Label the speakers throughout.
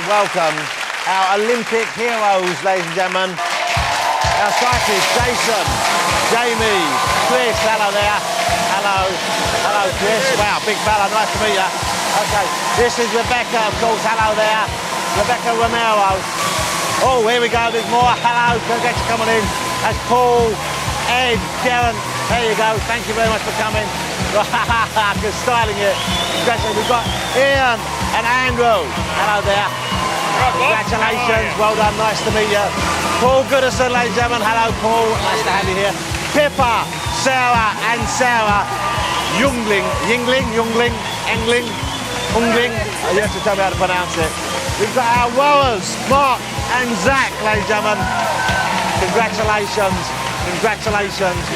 Speaker 1: welcome our Olympic heroes, ladies and gentlemen. Our cyclists, Jason, Jamie, Chris, hello there. Hello. Hello, Chris. Wow, big fella, nice to meet you. Okay, this is Rebecca, of course, hello there. Rebecca Romero. Oh, here we go, there's more. Hello, congrats for coming in. That's Paul, Ed, Darren. There you go, thank you very much for coming. Good styling it. Congratulations, we've got Ian and Andrew. Hello there. Congratulations, well done, nice to meet you. Paul Goodison, ladies and gentlemen. Hello, Paul, nice to have you here. Pippa, Sarah and Sarah. Jungling. Oh, you have to tell me how to pronounce it. We've got our rowers, Mark and Zach, ladies and gentlemen. Congratulations,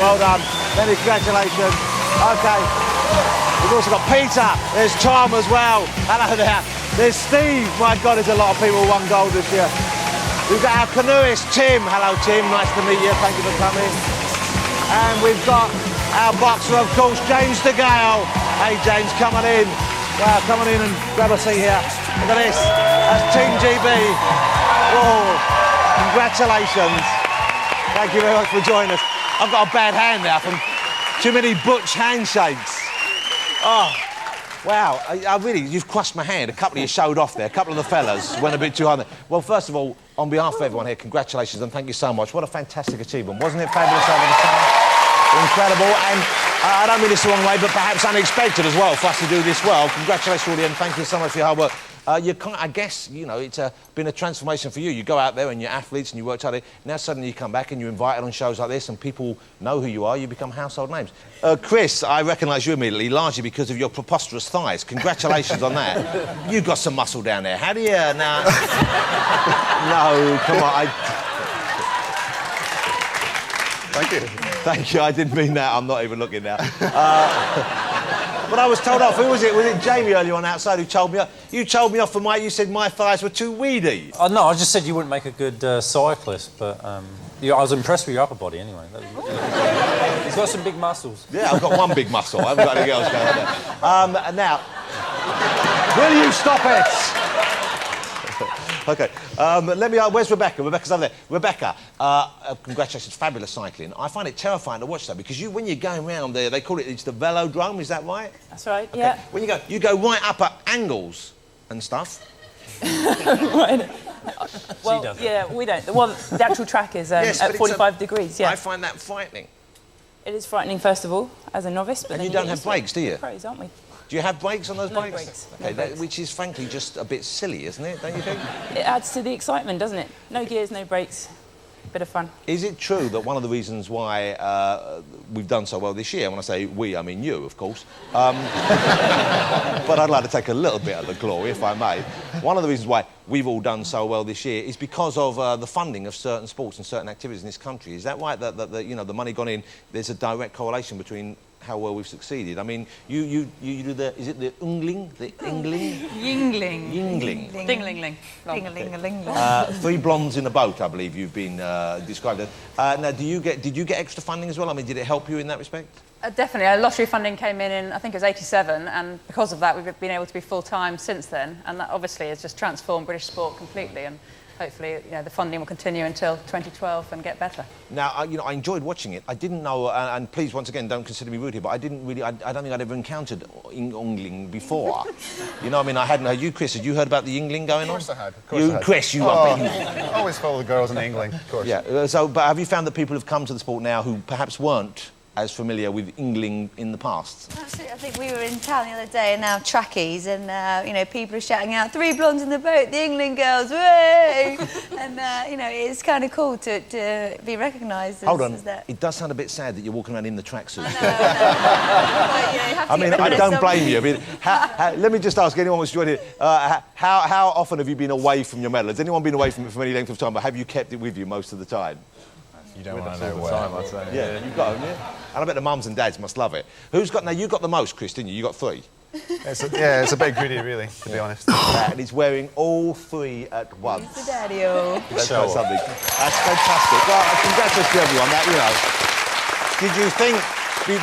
Speaker 1: well done. Many congratulations. Okay, we've also got Peter, there's Tom as well. Hello there. There's Steve, my God, there's a lot of people who won gold this year. We've got our canoeist, Tim. Hello, Tim, nice to meet you, thank you for coming. And we've got our boxer, of course, James DeGale. Hey, James, coming in. Wow, come on in and grab a seat here. Look at this, that's Team GB. Oh, congratulations. Thank you very much for joining us. I've got a bad hand now from too many butch handshakes. Oh, wow, I really, you've crushed my hand. A couple of you showed off there. A couple of the fellas went a bit too hard there. Well, first of all, on behalf of everyone here, congratulations and thank you so much. What a fantastic achievement. Wasn't it fabulous over the summer? Incredible, and I don't mean this the wrong way, but perhaps unexpected as well for us to do this well. Congratulations, all, and thank you so much for your hard work. I guess, you know, it's been a transformation for you. You go out there and you're athletes and you work hard. Now suddenly you come back and you're invited on shows like this and people know who you are. You become household names. Chris, I recognise you immediately, largely because of your preposterous thighs. Congratulations on that. You've got some muscle down there. How do you... Now... No, come on.
Speaker 2: Thank you.
Speaker 1: Thank you. I didn't mean that. I'm not even looking now. But I was told off. Who was it? Was it Jamie earlier on outside who told me off? You told me off for you said my thighs were too weedy.
Speaker 3: No, I just said you wouldn't make a good cyclist, but I was impressed with your upper body anyway. He's got some big muscles.
Speaker 1: Yeah, I've got one big muscle. I haven't got anything else going on there. Now, will you stop it? OK, where's Rebecca? Rebecca's over there. Rebecca, congratulations, fabulous cycling. I find it terrifying to watch that because when you're going round there, they call it's the velodrome, is that right?
Speaker 4: That's right,
Speaker 1: okay.
Speaker 4: Yeah.
Speaker 1: When you go right up at angles and stuff.
Speaker 4: Right. Well, yeah, we don't. Well, the actual track is yes, at 45 degrees, yeah.
Speaker 1: I find that frightening.
Speaker 4: It is frightening, first of all, as a novice. But
Speaker 1: and you don't have brakes, do you?
Speaker 4: Pros, aren't we?
Speaker 1: Do you have brakes on those
Speaker 4: no
Speaker 1: bikes?
Speaker 4: Brakes.
Speaker 1: Okay,
Speaker 4: no brakes.
Speaker 1: Which is frankly just a bit silly, isn't it? Don't you think?
Speaker 4: It adds to the excitement, doesn't it? No gears, no brakes. Bit of fun.
Speaker 1: Is it true that one of the reasons why we've done so well this year, when I say we, I mean you, of course, but I'd like to take a little bit of the glory, if I may. One of the reasons why we've all done so well this year is because of the funding of certain sports and certain activities in this country. Is that right? That you know, the money gone in, there's a direct correlation between how well we've succeeded. I mean, you do the... Is it the Yngling? The Yngling?
Speaker 4: Yingling.
Speaker 1: Yingling.
Speaker 4: Ding-a-ling-a-ling.
Speaker 1: 3 blondes in a boat, I believe you've been described as. Now, did you get extra funding as well? I mean, did it help you in that respect?
Speaker 4: Definitely. Our lottery funding came in, I think it was 87, and because of that, we've been able to be full-time since then, and that obviously has just transformed British sport completely, and hopefully, you know, the funding will continue until 2012 and get better. Now,
Speaker 1: you know, I enjoyed watching it. I didn't know, and please, once again, don't consider me rude here, but I didn't really, I don't think I'd ever encountered Yngling before. You know, I mean, I hadn't heard. You, Chris, had you heard about the Yngling going on?
Speaker 2: Of course I had. Of course I had.
Speaker 1: Chris, you
Speaker 2: always follow the girls in Yngling, of course.
Speaker 1: Yeah, but have you found that people have come to the sport now who perhaps weren't as familiar with Yngling in the past?
Speaker 5: Absolutely. I think we were in town the other day and now trackies and, you know, people are shouting out, 3 blondes in the boat, the Yngling girls, way! And, you know, it's kind of cool to be recognised as,
Speaker 1: Hold on.
Speaker 5: as that.
Speaker 1: It does sound a bit sad that you're walking around in the tracksuit.
Speaker 5: I
Speaker 1: mean, I don't blame you. I mean, let me just ask anyone who's joined here, how often have you been away from your medal? Has anyone been away from it for any length of time, but have you kept it with you most of the time?
Speaker 2: You don't want to know where. I'd say.
Speaker 1: Yeah, you've got them, yeah. And I bet the mums and dads must love it. Now, you got the most, Chris, didn't you? You got 3.
Speaker 2: It's a bit greedy, really, to be honest.
Speaker 1: And he's wearing all 3 at once.
Speaker 5: He's the daddy-o.
Speaker 1: That's something. That's fantastic. Well, congratulations to everyone. That, you know,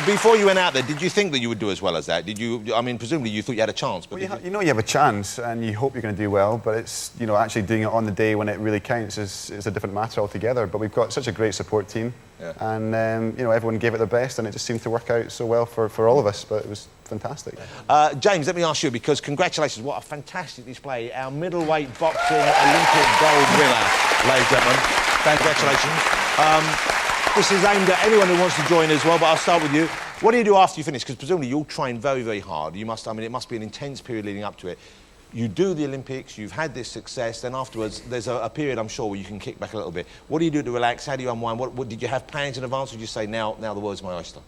Speaker 1: before you went out there, did you think that you would do as well as that? Did you? I mean, presumably you thought you had a chance, but
Speaker 2: well, you know you have a chance, and you hope you're going to do well. But it's actually doing it on the day when it really counts is a different matter altogether. But we've got such a great support team, and everyone gave it their best, and it just seemed to work out so well for all of us. But it was fantastic.
Speaker 1: James, let me ask you, because congratulations, what a fantastic display. Our middleweight boxing Olympic gold winner, ladies and gentlemen. Congratulations. This is aimed at anyone who wants to join as well, but I'll start with you. What do you do after you finish? Because presumably you'll train very, very hard. It must be an intense period leading up to it. You do the Olympics, you've had this success, then afterwards there's a period, I'm sure, where you can kick back a little bit. What do you do to relax? How do you unwind? What did you have plans in advance, or did you say, now the world's my oyster?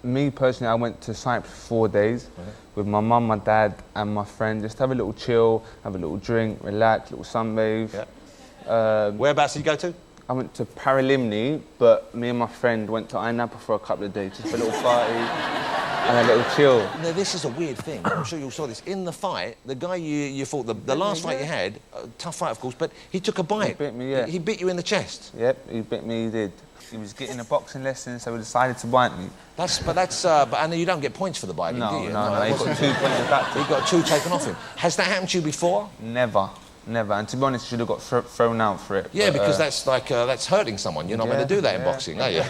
Speaker 6: Me, personally, I went to Cyprus for 4 days with my mum, my dad and my friend. Just have a little chill, have a little drink, relax, little sunbathe.
Speaker 1: Yeah. Whereabouts did you go to?
Speaker 6: I went to Paralimni, but me and my friend went to Ayia Napa for a couple of days, just for a little party and a little chill.
Speaker 1: Now, this is a weird thing. I'm sure you all saw this. In the fight, the guy you fought, the last fight you had, tough fight, of course, but he took a bite.
Speaker 6: He bit me, yeah.
Speaker 1: He bit you in the chest.
Speaker 6: Yep, he bit me, he did. He was getting a boxing lesson, so he decided to bite me.
Speaker 1: But I know you don't get points for the biting, do you?
Speaker 6: No, he got 2 points of that.
Speaker 1: He got 2 taken off him. Has that happened to you before?
Speaker 6: Never. And to be honest, should have got thrown out for it.
Speaker 1: Yeah, because that's hurting someone. You're not meant to do that in boxing, are you?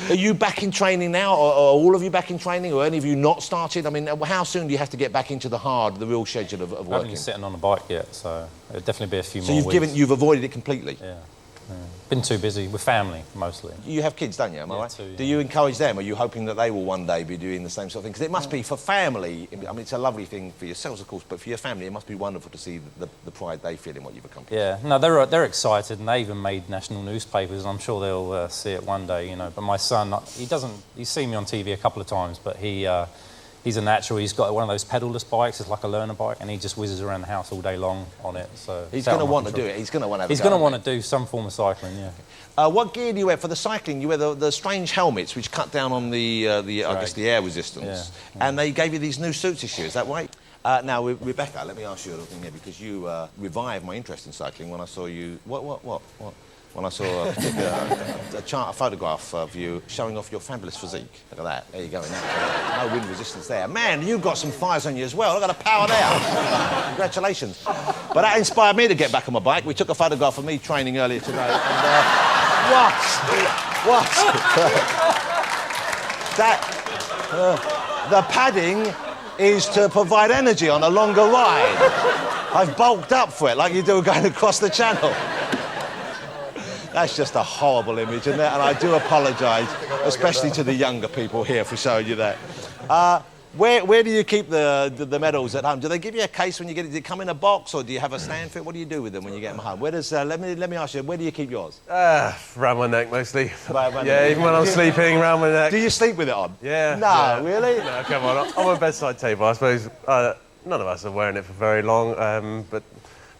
Speaker 1: Are you back in training now, or are all of you back in training, or any of you not started? I mean, how soon do you have to get back into the real schedule of working?
Speaker 3: I haven't been sitting on a bike yet, so it'll definitely be a few more weeks.
Speaker 1: So you've avoided it completely?
Speaker 3: Yeah. Been too busy with family, mostly.
Speaker 1: You have kids, don't you? Am I right?
Speaker 3: Too, yeah.
Speaker 1: Do you encourage them? Are you hoping that they will one day be doing the same sort of thing? Because it must be, for family, I mean, it's a lovely thing for yourselves, of course, but for your family, it must be wonderful to see the pride they feel in what you've accomplished.
Speaker 3: Yeah, no, they're excited, and they even made national newspapers, and I'm sure they'll see it one day, But my son, he's seen me on TV a couple of times, but he's a natural. He's got one of those pedalless bikes. It's like a learner bike, and he just whizzes around the house all day long on it. So
Speaker 1: he's going to want to do it. He's going to want to have
Speaker 3: He's going to want to do some form of cycling, yeah.
Speaker 1: What gear do you wear for the cycling? You wear the strange helmets which cut down on the I guess the air resistance, and they gave you these new suits this year. Is that right? Now, Rebecca, let me ask you a little thing here, because you revived my interest in cycling when I saw you. What? When I saw a photograph of you showing off your fabulous physique. Look at that. There you go. No wind resistance there. Man, you've got some fires on you as well. Look at the power there. Congratulations. But that inspired me to get back on my bike. We took a photograph of me training earlier today. And, what? The padding is to provide energy on a longer ride. I've bulked up for it, like you do going across the channel. That's just a horrible image, isn't it? And I do apologise, especially to the younger people here, for showing you that. Where do you keep the medals at home? Do they give you a case when you get it? Do they come in a box, or do you have a stand for it? What do you do with them when you get them home? Where does let me ask you, where do you keep yours?
Speaker 7: Round my neck mostly.
Speaker 1: Yeah,
Speaker 7: even when I'm sleeping, round my neck.
Speaker 1: Do you sleep with it on?
Speaker 7: Yeah.
Speaker 1: No, really?
Speaker 7: No, come on. I'm on a bedside table. I suppose none of us are wearing it for very long, but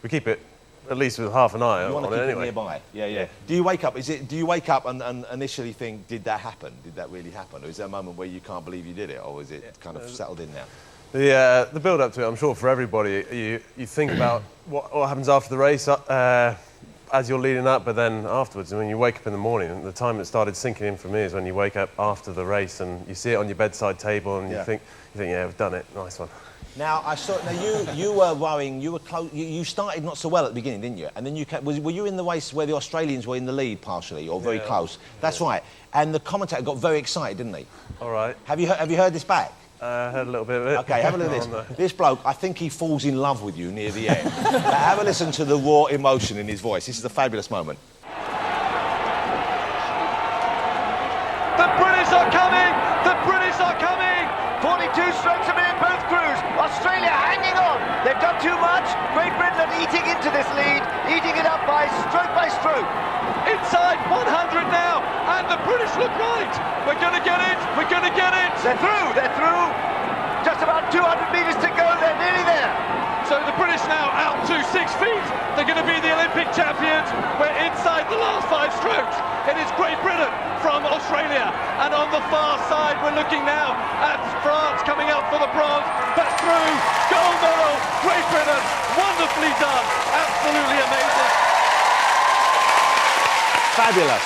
Speaker 7: we keep it at least with half an eye on it anyway.
Speaker 1: You want to keep it nearby? Yeah. Do you wake up? Do you wake up and initially think, did that happen? Did that really happen? Or is there a moment where you can't believe you did it? Or is it kind of settled in now?
Speaker 7: The build up to it, I'm sure for everybody, you think about what happens after the race as you're leading up, but then afterwards, when you wake up in the morning, and the time it started sinking in for me is when you wake up after the race and you see it on your bedside table and you think, yeah, we've done it, nice one.
Speaker 1: Now, I saw. Now, you were rowing. You were close. You started not so well at the beginning, didn't you? And then were you in the race where the Australians were in the lead partially, or very close? That's right. And the commentator got very excited, didn't he?
Speaker 7: All right.
Speaker 1: Have you heard this back?
Speaker 7: Heard a little bit of it.
Speaker 1: Okay, have a look at this. This bloke, I think he falls in love with you near the end. Have a listen to the raw emotion in his voice. This is a fabulous moment.
Speaker 8: The British are coming! The British are coming! 42 strokes a minute, both crews. Australia hanging on. They've done too much. Great Britain are eating into this lead, eating it up by stroke. Inside 100 now, and the British look right. We're going to get it. We're going to get it. They're through. Just about 200 metres to go. They're nearly there. So the British now out to 6 feet. They're going to be the Olympic champions. We're inside the last 5 strokes. It is Great Britain from Australia. And on the far side, we're looking now at France coming out for the bronze. But through, gold medal, Great Britain. Wonderfully done. Absolutely amazing.
Speaker 1: Fabulous.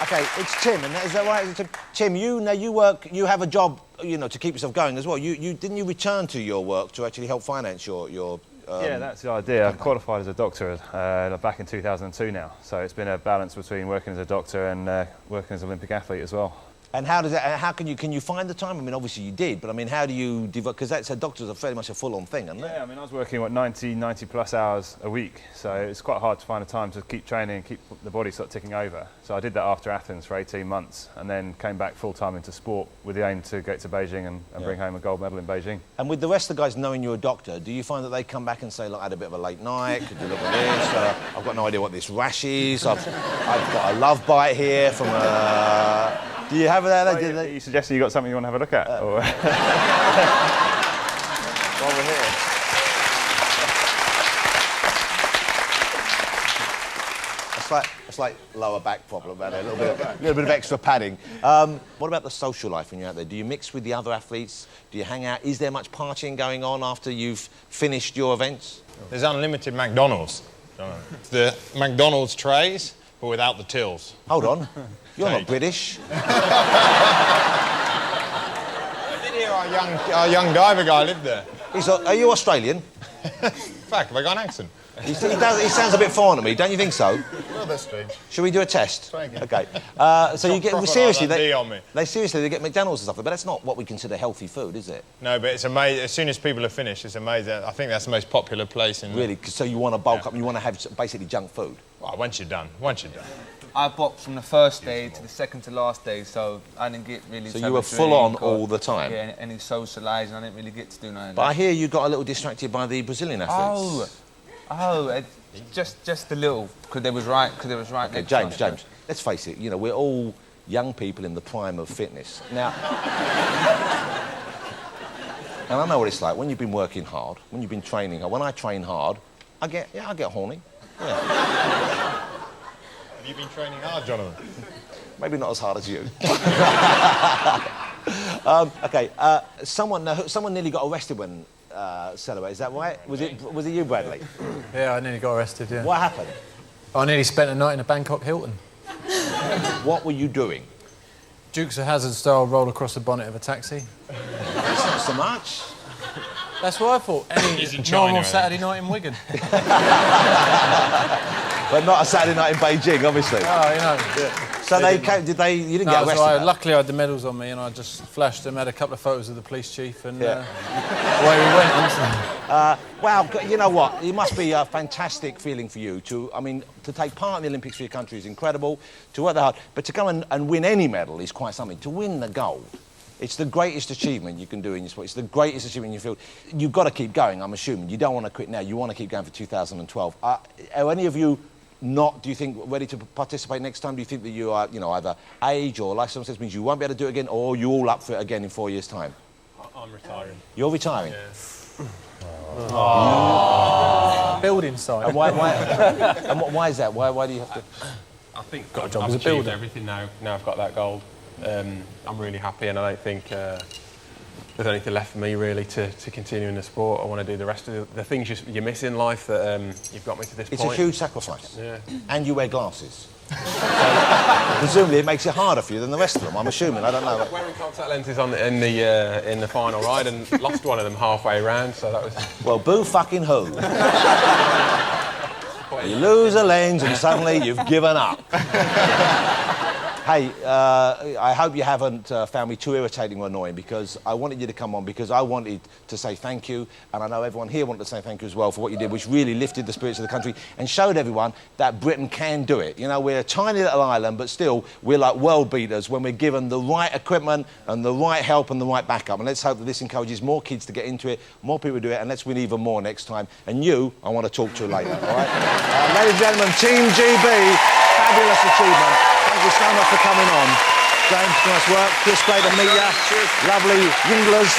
Speaker 1: Okay, it's Tim, and is that right? Tim, you have a job, to keep yourself going as well. Didn't you return to your work to actually help finance your
Speaker 9: yeah, that's the idea. I qualified as a doctor back in 2002 now, so it's been a balance between working as a doctor and working as an Olympic athlete as well.
Speaker 1: And how does that? How can you find the time? I mean, obviously you did, but I mean, how do you devote? Because that's doctors are fairly much a full-on thing, aren't they?
Speaker 9: Yeah, I mean, I was working 90 plus hours a week, so it's quite hard to find a time to keep training and keep the body sort of ticking over. So I did that after Athens for 18 months, and then came back full-time into sport with the aim to get to Beijing and bring home a gold medal in Beijing.
Speaker 1: And with the rest of the guys knowing you're a doctor, do you find that they come back and say, look, I had a bit of a late night, could you look at this? I've got no idea what this rash is. I've got a love bite here from a... Do you have that?
Speaker 9: Are you suggesting you got something you want to have a look at?
Speaker 1: While we're here. It's like lower back problem, man. A little bit of extra padding. What about the social life when you're out there? Do you mix with the other athletes? Do you hang out? Is there much partying going on after you've finished your events?
Speaker 10: There's unlimited McDonald's. The McDonald's trays, but without the tills.
Speaker 1: Hold on. You're not British.
Speaker 10: I did hear our young diver guy lived there.
Speaker 1: Are you Australian?
Speaker 10: In fact, have I got an accent?
Speaker 1: He sounds a bit foreign to me, don't you think so?
Speaker 10: A little bit strange.
Speaker 1: Should we do a test?
Speaker 10: Try again.
Speaker 1: Okay. So you get seriously they get McDonald's and stuff, but that's not what we consider healthy food, is it?
Speaker 10: No, but it's amazing. As soon as people are finished, it's amazing. I think that's the most popular place in.
Speaker 1: Really? So you want to bulk up? You want to have basically junk food?
Speaker 10: Well, once you're done.
Speaker 6: I boxed from the first day to the second to last day, so I didn't get really...
Speaker 1: So you were full on all the time?
Speaker 6: Yeah, any socialising, I didn't really get to do none of that.
Speaker 1: But I hear you got a little distracted by the Brazilian athletes.
Speaker 6: Just a little, because there was right
Speaker 1: okay, James, let's face it, we're all young people in the prime of fitness. Now... and I know what it's like, when you've been working hard, when you've been training hard, when I train hard, I get horny. Yeah.
Speaker 10: Have you been training hard, Jonathan?
Speaker 1: Maybe not as hard as you. Okay, someone nearly got arrested when celebrated. Is that right? Was it you, Bradley?
Speaker 11: Yeah, I nearly got arrested. Yeah.
Speaker 1: What happened?
Speaker 11: I nearly spent a night in a Bangkok Hilton.
Speaker 1: What were you doing?
Speaker 11: Dukes of Hazzard style roll across the bonnet of a taxi.
Speaker 1: That's not so much.
Speaker 11: That's what I thought. Any normal Saturday night in Wigan.
Speaker 1: But not a Saturday night in Beijing, obviously.
Speaker 11: Oh, Yeah.
Speaker 1: So you didn't get arrested?
Speaker 11: So luckily I had the medals on me and I just flashed them, had a couple of photos of the police chief and away we went.
Speaker 1: Well, you know what? It must be a fantastic feeling for you to take part in the Olympics for your country is incredible, to work that hard, but to go and win any medal is quite something. To win the gold, it's the greatest achievement you can do in your sport. It's the greatest achievement in your field. You've got to keep going, I'm assuming. You don't want to quit now. You want to keep going for 2012. Are any of you do you think, ready to participate next time? Do you think that you are, either age or lifestyle means you won't be able to do it again, or you all up for it again in 4 years' time?
Speaker 11: I'm retiring.
Speaker 1: You're retiring?
Speaker 11: Yeah. Oh. Building site.
Speaker 1: And why is that? Why do you have to...
Speaker 12: I think
Speaker 11: I've
Speaker 12: achieved everything now. Now I've got that gold. I'm really happy, and I don't think there's anything left for me really to continue in the sport. I want to do the rest of the things you miss in life that you've got me to this point.
Speaker 1: It's a huge sacrifice.
Speaker 12: Yeah.
Speaker 1: And you wear glasses. So, presumably it makes it harder for you than the rest of them, I'm assuming. I don't know.
Speaker 12: Wearing contact lenses in the final ride and lost one of them halfway around, so that was...
Speaker 1: Well, boo fucking who? You lose a lens and suddenly you've given up. Hey, I hope you haven't found me too irritating or annoying, because I wanted you to come on because I wanted to say thank you, and I know everyone here wanted to say thank you as well for what you did, which really lifted the spirits of the country and showed everyone that Britain can do it. We're a tiny little island, but still we're like world beaters when we're given the right equipment and the right help and the right backup. And let's hope that this encourages more kids to get into it, more people do it, and let's win even more next time. And you, I want to talk to later, all right? Ladies and gentlemen, Team GB, fabulous achievement. Thank you so much for coming on. James, nice work. Chris, great to meet you. Lovely Yinglers.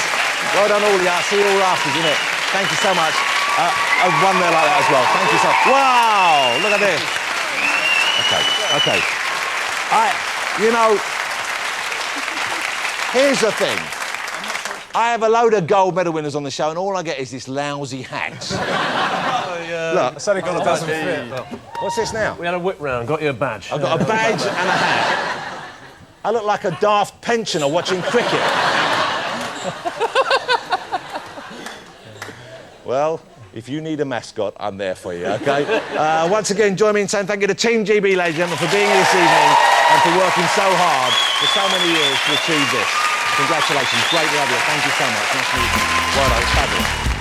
Speaker 1: Well done all of you. See you all after, isn't it? Thank you so much. One there like that as well. Thank you so much. Wow! Look at this. Okay. Here's the thing. I have a load of gold medal winners on the show, and all I get is this lousy hat. Look.
Speaker 11: It's only got a doesn't fit.
Speaker 1: What's this now?
Speaker 7: We had a whip round, got you a badge.
Speaker 1: I've got a badge and a hat. I look like a daft pensioner watching cricket. Well, if you need a mascot, I'm there for you, OK? Once again, join me in saying thank you to Team GB, ladies and gentlemen, for being here this evening and for working so hard for so many years to achieve this. Congratulations. Great to have you. Thank you so much. Nice to meet you. Well done. It's fabulous.